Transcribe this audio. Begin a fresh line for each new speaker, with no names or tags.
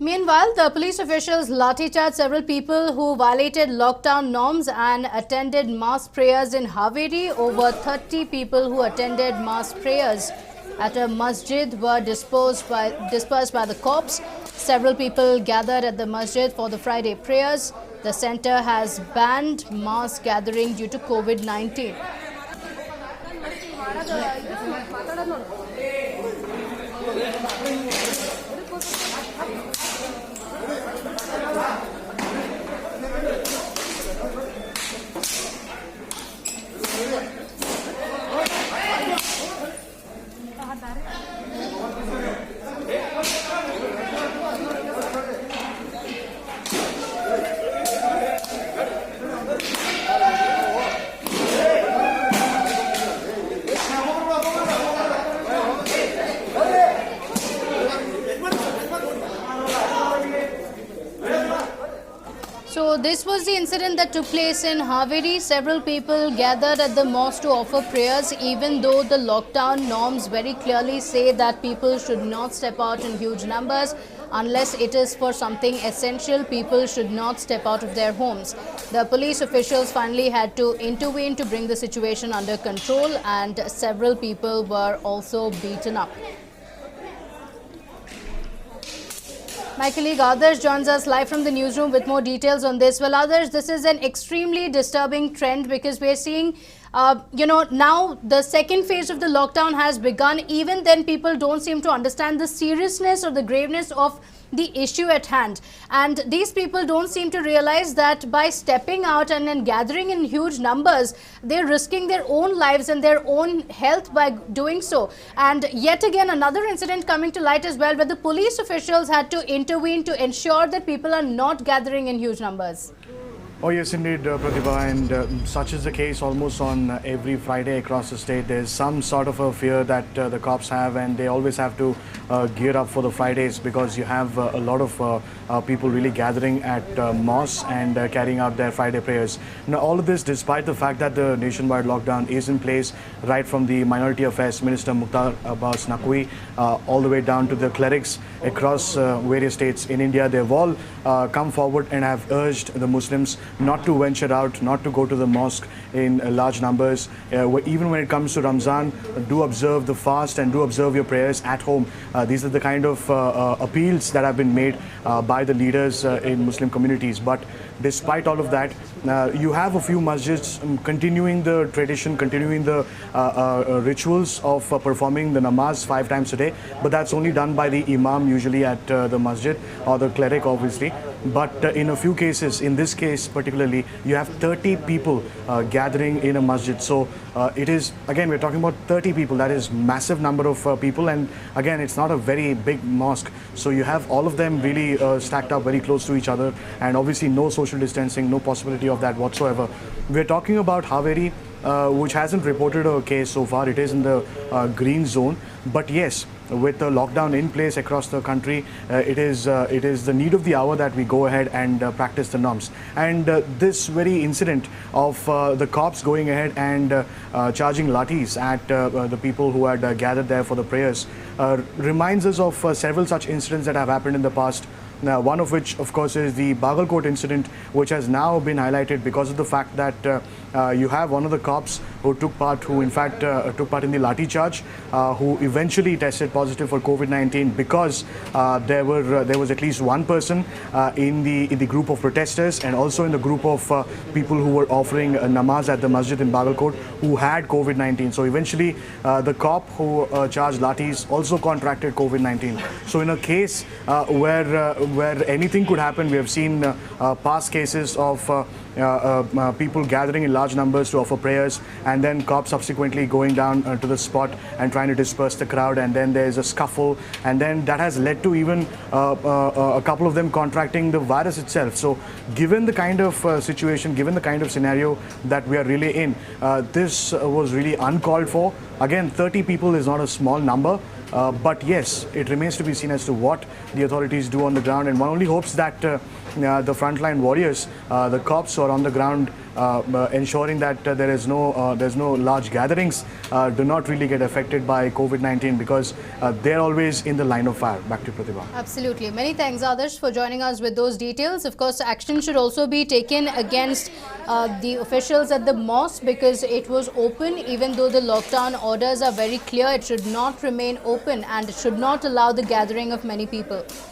Meanwhile, the police officials lathi-charged several people who violated lockdown norms and attended mass prayers in Haveri. Over 30 people who attended mass prayers at a masjid were dispersed by the cops. Several people gathered at the masjid for the Friday prayers. The centre has banned mass gathering due to COVID-19. So this was the incident that took place in Haveri. Several people gathered at the mosque to offer prayers, even though the lockdown norms very clearly say that people should not step out in huge numbers. Unless it is for something essential, people should not step out of their homes. The police officials finally had to intervene to bring the situation under control, and several people were also beaten up. My colleague Adarsh joins us live from the newsroom with more details on this. Well, Adarsh, this is an extremely disturbing trend because we're seeing, now the second phase of the lockdown has begun. Even then, people don't seem to understand the seriousness or the graveness of the issue at hand. And these people don't seem to realize that by stepping out and then gathering in huge numbers, they're risking their own lives and their own health by doing so. And yet again, another incident coming to light as well, where the police officials had to intervene to ensure that people are not gathering in huge numbers.
Oh yes, indeed, Pratibha, and such is the case almost on every Friday across the state. There's some sort of a fear that the cops have, and they always have to gear up for the Fridays because you have a lot of people really gathering at mosques and carrying out their Friday prayers. Now, all of this despite the fact that the nationwide lockdown is in place, right from the Minority Affairs Minister Mukhtar Abbas Naqvi all the way down to the clerics across various states in India. They've all come forward and have urged the Muslims not to venture out, not to go to the mosque in large numbers. Even when it comes to Ramzan, do observe the fast and do observe your prayers at home. These are the kind of appeals that have been made by the leaders in Muslim communities. But despite all of that, you have a few masjids continuing the tradition, continuing the rituals of performing the namaz 5 times a day. But that's only done by the imam usually at the masjid, or the cleric obviously. But in a few cases, in this case particularly, you have 30 people gathering in a masjid. So it is, again, we're talking about 30 people. That is massive number of people, and again, it's not a very big mosque. So you have all of them really stacked up very close to each other, and obviously no social distancing, no possibility of that whatsoever. We're talking about Haveri, which hasn't reported a case so far. It is in the green zone. But yes, with the lockdown in place across the country, it is the need of the hour that we go ahead and practice the norms. And this very incident of the cops going ahead and charging lathis at the people who had gathered there for the prayers reminds us of several such incidents that have happened in the past. Now, one of which, of course, is the Bagalkot incident, which has now been highlighted because of the fact that you have one of the cops who took part in the lathi charge, who eventually tested positive for COVID-19 because there was at least one person in the group of protesters and also in the group of people who were offering namaz at the masjid in Bagalkot who had COVID-19. So eventually, the cop who charged lathis also contracted COVID-19. So in a case where anything could happen, we have seen past cases of people gathering in large numbers to offer prayers, and then cops subsequently going down to the spot and trying to disperse the crowd, and then there's a scuffle, and then that has led to even a couple of them contracting the virus itself. So given the kind of situation, given the kind of scenario that we are really in, this was really uncalled for. Again, 30 people is not a small number. But yes, it remains to be seen as to what the authorities do on the ground, and one only hopes that the frontline warriors, the cops who are on the ground, ensuring that there's no large gatherings do not really get affected by COVID-19, because they're always in the line of fire. Back to Pratibha.
Absolutely. Many thanks, Adarsh, for joining us with those details. Of course, action should also be taken against the officials at the mosque, because it was open. Even though the lockdown orders are very clear, it should not remain open and it should not allow the gathering of many people.